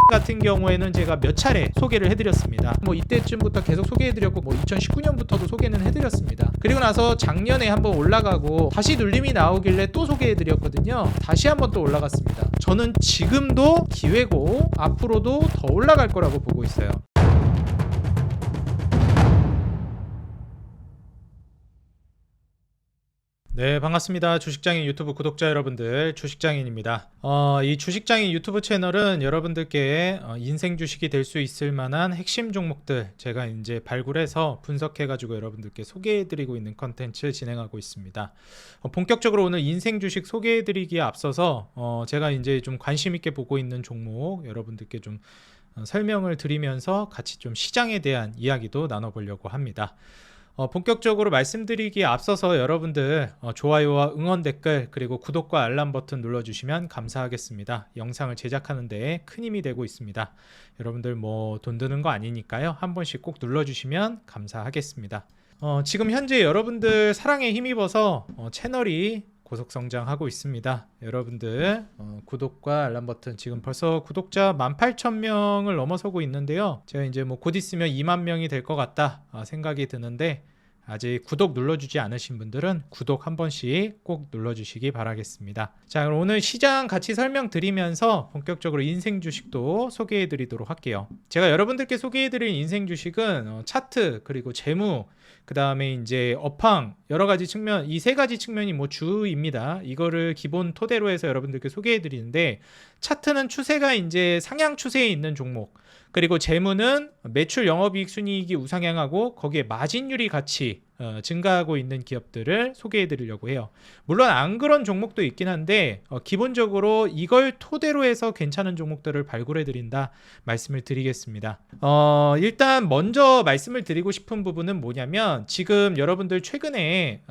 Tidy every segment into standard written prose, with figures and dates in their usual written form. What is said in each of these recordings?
같은 경우에는 제가 몇 차례 소개를 해드렸습니다. 뭐 이때쯤부터 계속 소개해드렸고 뭐 2019년부터도 소개는 해드렸습니다. 그리고 나서 작년에 한번 올라가고 다시 눌림이 나오길래 또 소개해드렸거든요. 다시 한번 또 올라갔습니다. 저는 지금도 기회고 앞으로도 더 올라갈 거라고 보고 있어요. 네, 반갑습니다. 주식장인 유튜브 구독자 여러분들, 주식장인입니다. 이 주식장인 유튜브 채널은 여러분들께 인생 주식이 될 수 있을 만한 핵심 종목들 제가 이제 발굴해서 분석해가지고 여러분들께 소개해드리고 있는 컨텐츠 진행하고 있습니다. 본격적으로 오늘 인생 주식 소개해드리기에 앞서서 제가 이제 좀 관심 있게 보고 있는 종목 여러분들께 좀 설명을 드리면서 같이 좀 시장에 대한 이야기도 나눠보려고 합니다. 본격적으로 말씀드리기에 앞서서 여러분들 좋아요와 응원 댓글 그리고 구독과 알람 버튼 눌러주시면 감사하겠습니다. 영상을 제작하는 데 큰 힘이 되고 있습니다. 여러분들 뭐 돈 드는 거 아니니까요. 한 번씩 꼭 눌러주시면 감사하겠습니다. 지금 현재 여러분들 사랑에 힘입어서 채널이 고속성장하고 있습니다. 여러분들 구독과 알람 버튼 지금 벌써 구독자 18,000명을 넘어서고 있는데요. 제가 이제 뭐 곧 있으면 2만 명이 될 것 같다 생각이 드는데 아직 구독 눌러주지 않으신 분들은 구독 한 번씩 꼭 눌러주시기 바라겠습니다. 자, 그럼 오늘 시장 같이 설명드리면서 본격적으로 인생 주식도 소개해드리도록 할게요. 제가 여러분들께 소개해드릴 인생 주식은 차트 그리고 재무 그 다음에 이제 업황 여러 가지 측면 이 세 가지 측면이 뭐 주입니다. 이거를 기본 토대로 해서 여러분들께 소개해 드리는데 차트는 추세가 이제 상향 추세에 있는 종목 그리고 재무는 매출 영업이익 순이익이 우상향하고 거기에 마진율이 같이 증가하고 있는 기업들을 소개해 드리려고 해요. 물론 안 그런 종목도 있긴 한데 기본적으로 이걸 토대로 해서 괜찮은 종목들을 발굴해 드린다 말씀을 드리겠습니다. 일단 먼저 말씀을 드리고 싶은 부분은 뭐냐면 지금 여러분들 최근에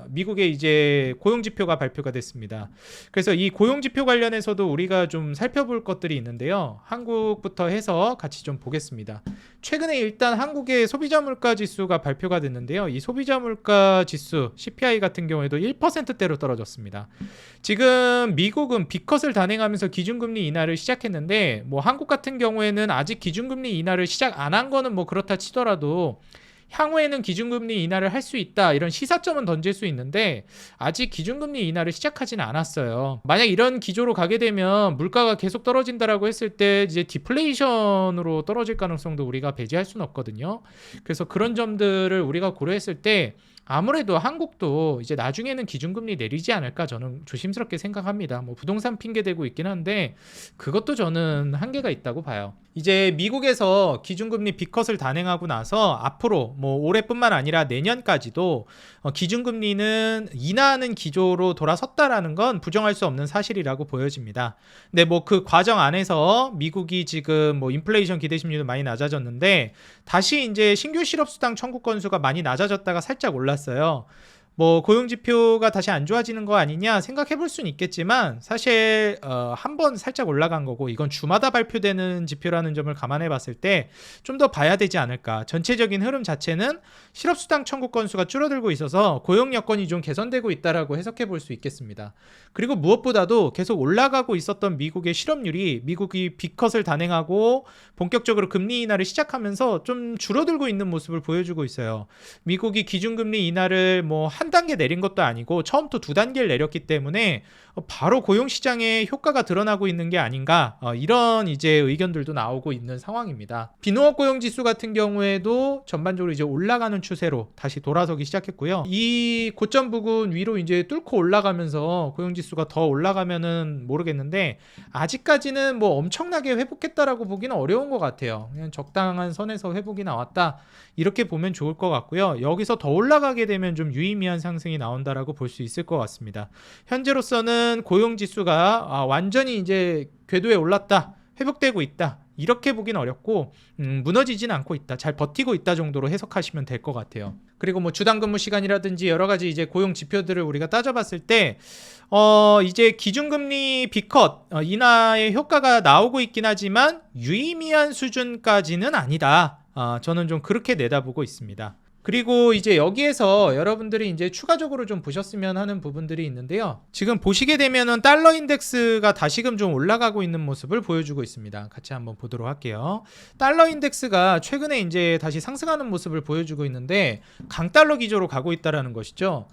미국의 이제 고용지표가 발표가 됐습니다. 그래서 이 고용지표 관련해서도 우리가 좀 살펴볼 것들이 있는데요. 한국부터 해서 같이 좀 보겠습니다. 최근에 일단 한국의 소비자 물가 지수가 발표가 됐는데요. 이 소비자 물가 지수 CPI 같은 경우에도 1%대로 떨어졌습니다. 지금 미국은 B컷을 단행하면서 기준금리 인하를 시작했는데 뭐 한국 같은 경우에는 아직 기준금리 인하를 시작 안 한 거는 뭐 그렇다 치더라도 향후에는 기준금리 인하를 할 수 있다 이런 시사점은 던질 수 있는데 아직 기준금리 인하를 시작하지는 않았어요. 만약 이런 기조로 가게 되면 물가가 계속 떨어진다라고 했을 때 이제 디플레이션으로 떨어질 가능성도 우리가 배제할 수는 없거든요. 그래서 그런 점들을 우리가 고려했을 때 아무래도 한국도 이제 나중에는 기준금리 내리지 않을까 저는 조심스럽게 생각합니다. 뭐 부동산 핑계 대고 있긴 한데 그것도 저는 한계가 있다고 봐요. 이제 미국에서 기준금리 B컷을 단행하고 나서 앞으로 뭐 올해뿐만 아니라 내년까지도 기준금리는 인하하는 기조로 돌아섰다라는 건 부정할 수 없는 사실이라고 보여집니다. 근데 뭐 그 과정 안에서 미국이 지금 뭐 인플레이션 기대심리도 많이 낮아졌는데 다시 이제 신규 실업수당 청구 건수가 많이 낮아졌다가 살짝 올랐어요. 뭐 고용지표가 다시 안 좋아지는 거 아니냐 생각해 볼 수는 있겠지만 사실 한번 살짝 올라간 거고 이건 주마다 발표되는 지표라는 점을 감안해 봤을 때 좀 더 봐야 되지 않을까. 전체적인 흐름 자체는 실업수당 청구 건수가 줄어들고 있어서 고용 여건이 좀 개선되고 있다라고 해석해 볼 수 있겠습니다. 그리고 무엇보다도 계속 올라가고 있었던 미국의 실업률이 미국이 B컷을 단행하고 본격적으로 금리 인하를 시작하면서 좀 줄어들고 있는 모습을 보여주고 있어요. 미국이 기준금리 인하를 뭐 한 단계 내린 것도 아니고 처음부터 두 단계를 내렸기 때문에 바로 고용시장에 효과가 드러나고 있는 게 아닌가 이런 이제 의견들도 나오고 있는 상황입니다. 비농업 고용지수 같은 경우에도 전반적으로 이제 올라가는 추세로 다시 돌아서기 시작했고요. 이 고점 부근 위로 이제 뚫고 올라가면서 고용지수가 더 올라가면은 모르겠는데 아직까지는 뭐 엄청나게 회복했다라고 보기는 어려운 것 같아요. 그냥 적당한 선에서 회복이 나왔다 이렇게 보면 좋을 것 같고요. 여기서 더 올라가게 되면 좀 유의미한 상승이 나온다라고 볼 수 있을 것 같습니다. 현재로서는 고용지수가 완전히 이제 궤도에 올랐다, 회복되고 있다 이렇게 보기는 어렵고 무너지진 않고 있다, 잘 버티고 있다 정도로 해석하시면 될 것 같아요. 그리고 뭐 주당 근무 시간이라든지 여러 가지 이제 고용 지표들을 우리가 따져봤을 때 이제 기준금리 B컷 인하의 효과가 나오고 있긴 하지만 유의미한 수준까지는 아니다. 저는 좀 그렇게 내다보고 있습니다. 그리고 이제 여기에서 여러분들이 이제 추가적으로 좀 보셨으면 하는 부분들이 있는데요. 지금 보시게 되면은 달러 인덱스가 다시금 좀 올라가고 있는 모습을 보여주고 있습니다. 같이 한번 보도록 할게요. 달러 인덱스가 최근에 이제 다시 상승하는 모습을 보여주고 있는데 강달러 기조로 가고 있다라는 것이죠.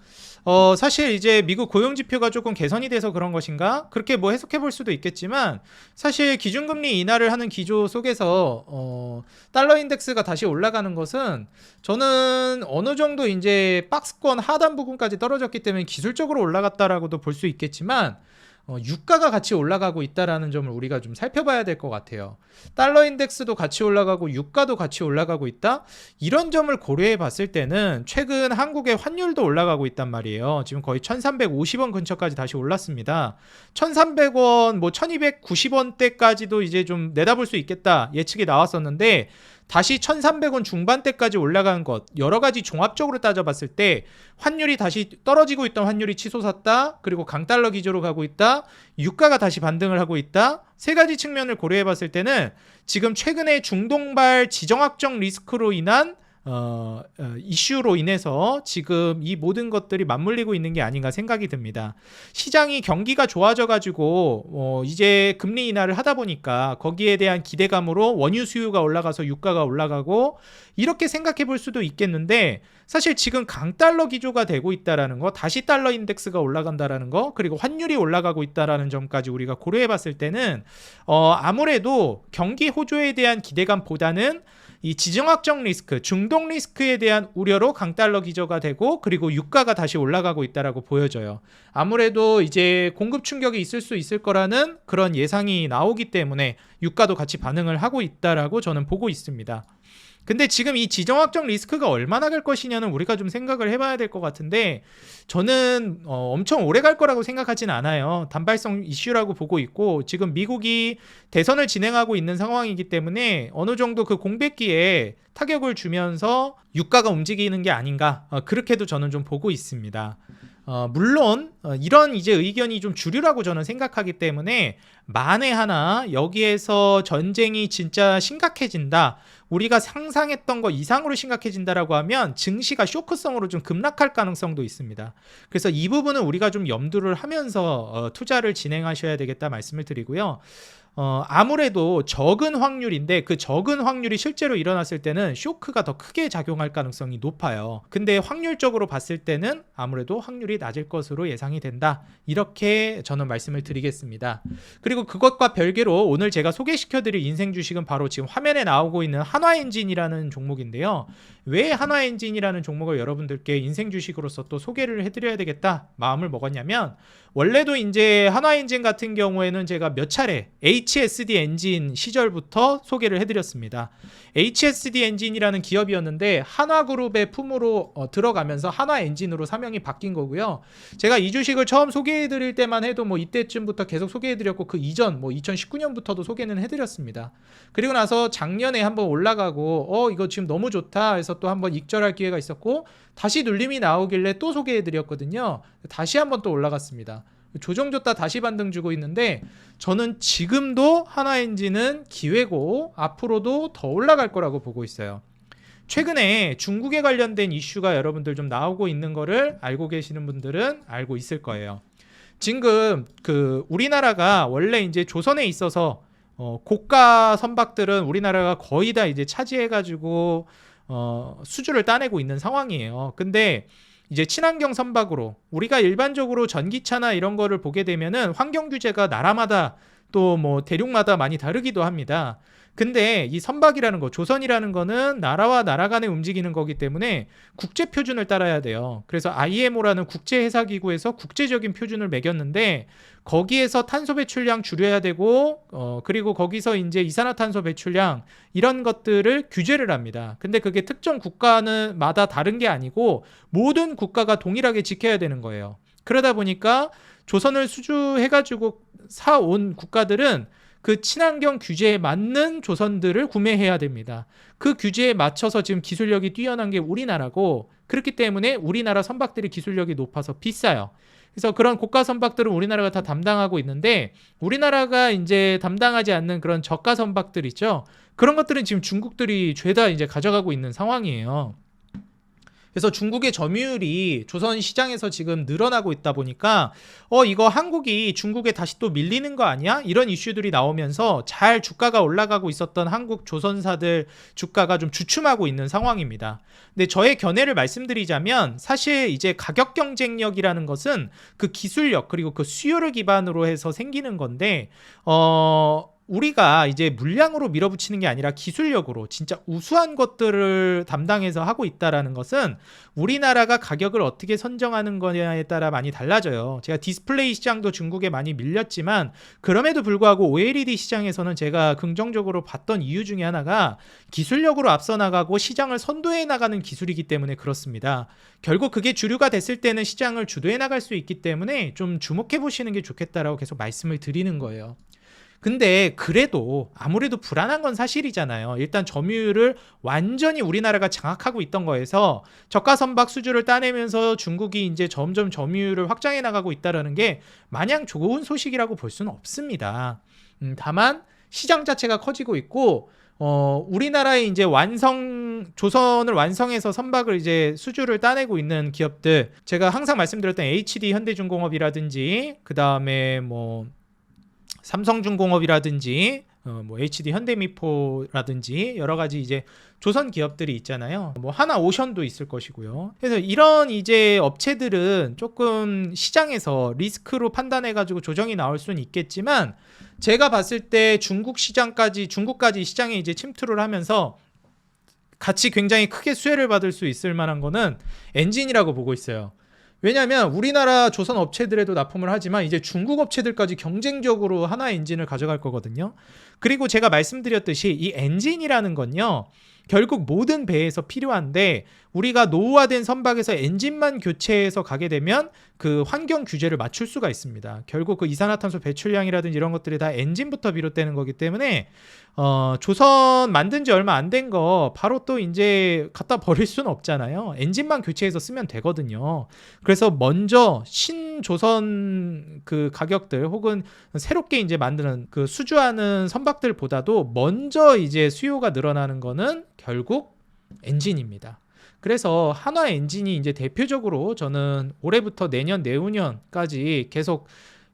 사실 이제 미국 고용 지표가 조금 개선이 돼서 그런 것인가? 그렇게 뭐 해석해 볼 수도 있겠지만 사실 기준금리 인하를 하는 기조 속에서 달러 인덱스가 다시 올라가는 것은 저는 어느 정도 이제 박스권 하단 부분까지 떨어졌기 때문에 기술적으로 올라갔다라고도 볼 수 있겠지만 유가가 같이 올라가고 있다라는 점을 우리가 좀 살펴봐야 될 것 같아요. 달러 인덱스도 같이 올라가고 유가도 같이 올라가고 있다? 이런 점을 고려해 봤을 때는 최근 한국의 환율도 올라가고 있단 말이에요. 지금 거의 1350원 근처까지 다시 올랐습니다. 1300원, 뭐 1290원대까지도 이제 좀 내다볼 수 있겠다 예측이 나왔었는데 다시 1300원 중반대까지 올라간 것, 여러 가지 종합적으로 따져봤을 때 환율이 다시 떨어지고 있던 환율이 치솟았다, 그리고 강달러 기조로 가고 있다, 유가가 다시 반등을 하고 있다, 세 가지 측면을 고려해봤을 때는 지금 최근에 중동발 지정학적 리스크로 인한 이슈로 인해서 지금 이 모든 것들이 맞물리고 있는 게 아닌가 생각이 듭니다. 시장이 경기가 좋아져가지고 이제 금리 인하를 하다 보니까 거기에 대한 기대감으로 원유 수요가 올라가서 유가가 올라가고 이렇게 생각해 볼 수도 있겠는데 사실 지금 강달러 기조가 되고 있다라는 거, 다시 달러 인덱스가 올라간다라는 거, 그리고 환율이 올라가고 있다라는 점까지 우리가 고려해 봤을 때는 아무래도 경기 호조에 대한 기대감보다는 이 지정학적 리스크, 중동 리스크에 대한 우려로 강달러 기조가 되고 그리고 유가가 다시 올라가고 있다라고 보여져요. 아무래도 이제 공급 충격이 있을 수 있을 거라는 그런 예상이 나오기 때문에 유가도 같이 반응을 하고 있다라고 저는 보고 있습니다. 근데 지금 이 지정학적 리스크가 얼마나 갈 것이냐는 우리가 좀 생각을 해봐야 될 것 같은데 저는 엄청 오래 갈 거라고 생각하진 않아요. 단발성 이슈라고 보고 있고 지금 미국이 대선을 진행하고 있는 상황이기 때문에 어느 정도 그 공백기에 타격을 주면서 유가가 움직이는 게 아닌가 그렇게도 저는 좀 보고 있습니다. 물론 이런 이제 의견이 좀 주류라고 저는 생각하기 때문에 만에 하나 여기에서 전쟁이 진짜 심각해진다, 우리가 상상했던 거 이상으로 심각해진다라고 하면 증시가 쇼크성으로 좀 급락할 가능성도 있습니다. 그래서 이 부분은 우리가 좀 염두를 하면서 투자를 진행하셔야 되겠다 말씀을 드리고요. 아무래도 적은 확률인데 그 적은 확률이 실제로 일어났을 때는 쇼크가 더 크게 작용할 가능성이 높아요. 근데 확률적으로 봤을 때는 아무래도 확률이 낮을 것으로 예상이 된다, 이렇게 저는 말씀을 드리겠습니다. 그리고 그것과 별개로 오늘 제가 소개시켜드릴 인생 주식은 바로 지금 화면에 나오고 있는 한화엔진이라는 종목인데요. 왜 한화엔진이라는 종목을 여러분들께 인생 주식으로서 또 소개를 해드려야 되겠다 마음을 먹었냐면, 원래도 이제 한화엔진 같은 경우에는 제가 몇 차례 HSD 엔진 시절부터 소개를 해드렸습니다. HSD 엔진이라는 기업이었는데 한화그룹의 품으로 들어가면서 한화엔진으로 사명이 바뀐 거고요. 제가 이 주식을 처음 소개해드릴 때만 해도 뭐 이때쯤부터 계속 소개해드렸고 그 이전 뭐 2019년부터도 소개는 해드렸습니다. 그리고 나서 작년에 한번 올라가고 이거 지금 너무 좋다 해서 또 한번 익절할 기회가 있었고 다시 눌림이 나오길래 또 소개해드렸거든요. 다시 한번 또 올라갔습니다. 조정 줬다 다시 반등 주고 있는데 저는 지금도 한화엔진은 기회고 앞으로도 더 올라갈 거라고 보고 있어요. 최근에 중국에 관련된 이슈가 여러분들 좀 나오고 있는 거를 알고 계시는 분들은 알고 있을 거예요. 지금 우리나라가 원래 이제 조선에 있어서 고가 선박들은 우리나라가 거의 다 이제 차지해가지고 수주를 따내고 있는 상황이에요. 근데 이제 친환경 선박으로 우리가 일반적으로 전기차나 이런 거를 보게 되면은 환경 규제가 나라마다 또 뭐 대륙마다 많이 다르기도 합니다. 근데 이 선박이라는 거, 조선이라는 거는 나라와 나라 간에 움직이는 거기 때문에 국제 표준을 따라야 돼요. 그래서 IMO라는 국제회사기구에서 국제적인 표준을 매겼는데 거기에서 탄소 배출량 줄여야 되고 그리고 거기서 이제 이산화탄소 배출량 이런 것들을 규제를 합니다. 근데 그게 특정 국가는 마다 다른 게 아니고 모든 국가가 동일하게 지켜야 되는 거예요. 그러다 보니까 조선을 수주해가지고 사온 국가들은 그 친환경 규제에 맞는 조선들을 구매해야 됩니다. 그 규제에 맞춰서 지금 기술력이 뛰어난 게 우리나라고, 그렇기 때문에 우리나라 선박들이 기술력이 높아서 비싸요. 그래서 그런 고가 선박들은 우리나라가 다 담당하고 있는데 우리나라가 이제 담당하지 않는 그런 저가 선박들 있죠. 그런 것들은 지금 중국들이 죄다 이제 가져가고 있는 상황이에요. 그래서 중국의 점유율이 조선 시장에서 지금 늘어나고 있다 보니까 이거 한국이 중국에 다시 또 밀리는 거 아니야? 이런 이슈들이 나오면서 잘 주가가 올라가고 있었던 한국 조선사들 주가가 좀 주춤하고 있는 상황입니다. 근데 저의 견해를 말씀드리자면 사실 이제 가격 경쟁력이라는 것은 그 기술력 그리고 그 수요를 기반으로 해서 생기는 건데 우리가 이제 물량으로 밀어붙이는 게 아니라 기술력으로 진짜 우수한 것들을 담당해서 하고 있다라는 것은 우리나라가 가격을 어떻게 선정하는 거냐에 따라 많이 달라져요. 제가 디스플레이 시장도 중국에 많이 밀렸지만 그럼에도 불구하고 OLED 시장에서는 제가 긍정적으로 봤던 이유 중에 하나가 기술력으로 앞서 나가고 시장을 선도해 나가는 기술이기 때문에 그렇습니다. 결국 그게 주류가 됐을 때는 시장을 주도해 나갈 수 있기 때문에 좀 주목해 보시는 게 좋겠다라고 계속 말씀을 드리는 거예요. 근데 그래도 아무래도 불안한 건 사실이잖아요. 일단 점유율을 완전히 우리나라가 장악하고 있던 거에서 저가 선박 수주를 따내면서 중국이 이제 점점 점유율을 확장해 나가고 있다는 게 마냥 좋은 소식이라고 볼 수는 없습니다. 다만 시장 자체가 커지고 있고 우리나라의 이제 조선을 완성해서 선박을 이제 수주를 따내고 있는 기업들, 제가 항상 말씀드렸던 HD 현대중공업이라든지 그 다음에 뭐 삼성중공업이라든지 뭐 HD 현대미포라든지 여러 가지 이제 조선 기업들이 있잖아요. 뭐 하나오션도 있을 것이고요. 그래서 이런 이제 업체들은 조금 시장에서 리스크로 판단해 가지고 조정이 나올 수는 있겠지만 제가 봤을 때 중국까지 시장에 이제 침투를 하면서 같이 굉장히 크게 수혜를 받을 수 있을 만한 거는 엔진이라고 보고 있어요. 왜냐하면 우리나라 조선 업체들에도 납품을 하지만 이제 중국 업체들까지 경쟁적으로 하나의 엔진을 가져갈 거거든요. 그리고 제가 말씀드렸듯이 이 엔진이라는 건요, 결국 모든 배에서 필요한데 우리가 노후화된 선박에서 엔진만 교체해서 가게 되면 그 환경 규제를 맞출 수가 있습니다. 결국 그 이산화탄소 배출량이라든지 이런 것들이 다 엔진부터 비롯되는 거기 때문에 조선 만든 지 얼마 안 된 거 바로 또 이제 갖다 버릴 수는 없잖아요. 엔진만 교체해서 쓰면 되거든요. 그래서 먼저 신조선 그 가격들 혹은 새롭게 이제 만드는 그 수주하는 선박들보다도 먼저 이제 수요가 늘어나는 거는 결국 엔진입니다. 그래서 한화 엔진이 이제 대표적으로 저는 올해부터 내년 내후년까지 계속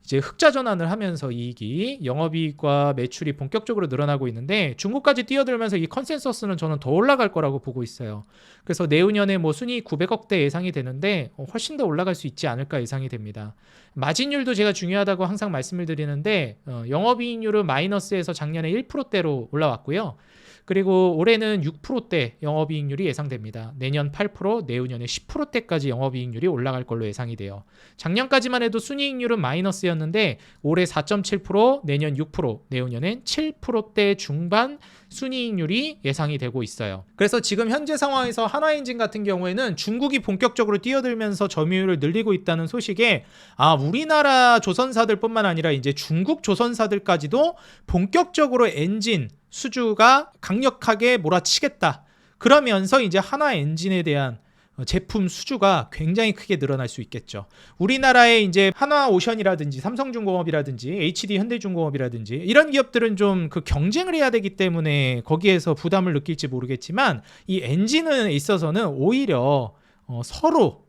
이제 흑자 전환을 하면서 이익이 영업이익과 매출이 본격적으로 늘어나고 있는데 중국까지 뛰어들면서 이 컨센서스는 저는 더 올라갈 거라고 보고 있어요. 그래서 내후년에 뭐 순이익 900억대 예상이 되는데 훨씬 더 올라갈 수 있지 않을까 예상이 됩니다. 마진율도 제가 중요하다고 항상 말씀을 드리는데 영업이익률은 마이너스에서 작년에 1%대로 올라왔고요. 그리고 올해는 6%대 영업이익률이 예상됩니다. 내년 8%, 내후년에 10%대까지 영업이익률이 올라갈 걸로 예상이 돼요. 작년까지만 해도 순이익률은 마이너스였는데 올해 4.7%, 내년 6%, 내후년엔 7%대 중반 순이익률이 예상이 되고 있어요. 그래서 지금 현재 상황에서 한화엔진 같은 경우에는 중국이 본격적으로 뛰어들면서 점유율을 늘리고 있다는 소식에 우리나라 조선사들뿐만 아니라 이제 중국 조선사들까지도 본격적으로 엔진 수주가 강력하게 몰아치겠다. 그러면서 이제 한화 엔진에 대한 제품 수주가 굉장히 크게 늘어날 수 있겠죠. 우리나라의 이제 한화오션이라든지 삼성중공업이라든지 HD 현대중공업이라든지 이런 기업들은 좀 그 경쟁을 해야 되기 때문에 거기에서 부담을 느낄지 모르겠지만 이 엔진에 있어서는 오히려 서로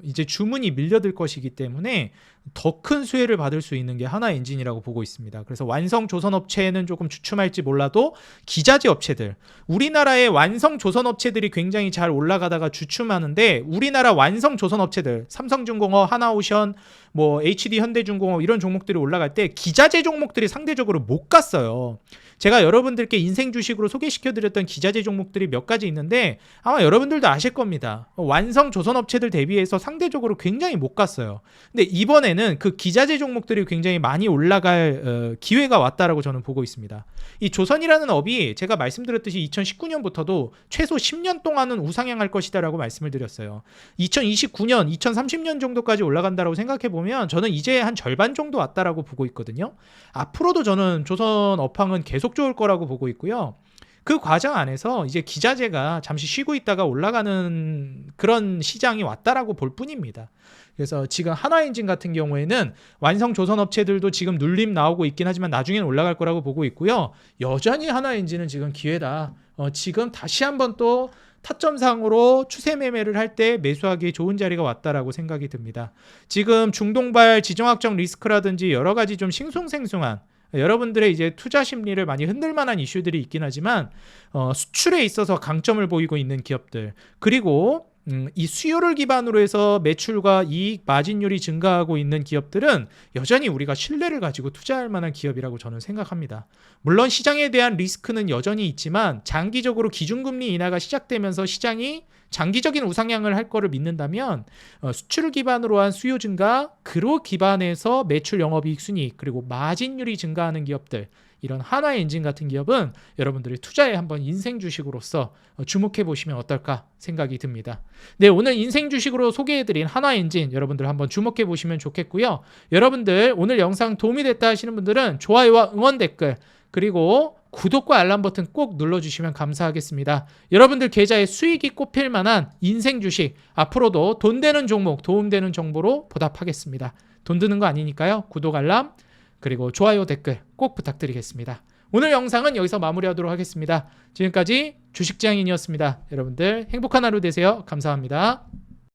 이제 주문이 밀려들 것이기 때문에 더 큰 수혜를 받을 수 있는 게 한화 엔진이라고 보고 있습니다. 그래서 완성 조선 업체는 조금 주춤할지 몰라도 기자재 업체들, 우리나라의 완성 조선 업체들이 굉장히 잘 올라가다가 주춤하는데 우리나라 완성 조선 업체들, 삼성중공업, 하나오션, 뭐 HD 현대중공업 이런 종목들이 올라갈 때 기자재 종목들이 상대적으로 못 갔어요. 제가 여러분들께 인생 주식으로 소개시켜드렸던 기자재 종목들이 몇 가지 있는데 아마 여러분들도 아실 겁니다. 완성 조선 업체들 대비해서 상대적으로 굉장히 못 갔어요. 근데 이번에는 그 기자재 종목들이 굉장히 많이 올라갈 기회가 왔다라고 저는 보고 있습니다. 이 조선이라는 업이 제가 말씀드렸듯이 2019년부터도 최소 10년 동안은 우상향할 것이다라고 말씀을 드렸어요. 2029년, 2030년 정도까지 올라간다라고 생각해 보면 저는 이제 한 절반 정도 왔다라고 보고 있거든요. 앞으로도 저는 조선 업황은 계속 좋을 거라고 보고 있고요. 그 과정 안에서 이제 기자재가 잠시 쉬고 있다가 올라가는 그런 시장이 왔다라고 볼 뿐입니다. 그래서 지금 한화엔진 같은 경우에는 완성 조선 업체들도 지금 눌림 나오고 있긴 하지만 나중에는 올라갈 거라고 보고 있고요. 여전히 한화엔진은 지금 기회다. 지금 다시 한번 또 타점상으로 추세 매매를 할 때 매수하기 좋은 자리가 왔다라고 생각이 듭니다. 지금 중동발 지정학적 리스크라든지 여러 가지 좀 싱숭생숭한 여러분들의 이제 투자 심리를 많이 흔들 만한 이슈들이 있긴 하지만 수출에 있어서 강점을 보이고 있는 기업들, 그리고 이 수요를 기반으로 해서 매출과 이익, 마진율이 증가하고 있는 기업들은 여전히 우리가 신뢰를 가지고 투자할 만한 기업이라고 저는 생각합니다. 물론 시장에 대한 리스크는 여전히 있지만 장기적으로 기준금리 인하가 시작되면서 시장이 장기적인 우상향을 할 거를 믿는다면 수출을 기반으로 한 수요 증가, 그로 기반해서 매출 영업이익 순이익, 그리고 마진율이 증가하는 기업들, 이런 한화엔진 같은 기업은 여러분들이 투자에 한번 인생 주식으로서 주목해 보시면 어떨까 생각이 듭니다. 네, 오늘 인생 주식으로 소개해드린 한화엔진 여러분들 한번 주목해 보시면 좋겠고요. 여러분들 오늘 영상 도움이 됐다 하시는 분들은 좋아요와 응원 댓글, 그리고 구독과 알람 버튼 꼭 눌러주시면 감사하겠습니다. 여러분들 계좌에 수익이 꼽힐 만한 인생 주식, 앞으로도 돈 되는 종목, 도움되는 정보로 보답하겠습니다. 돈 드는 거 아니니까요. 구독, 알람, 그리고 좋아요, 댓글 꼭 부탁드리겠습니다. 오늘 영상은 여기서 마무리하도록 하겠습니다. 지금까지 주식장인이었습니다. 여러분들 행복한 하루 되세요. 감사합니다.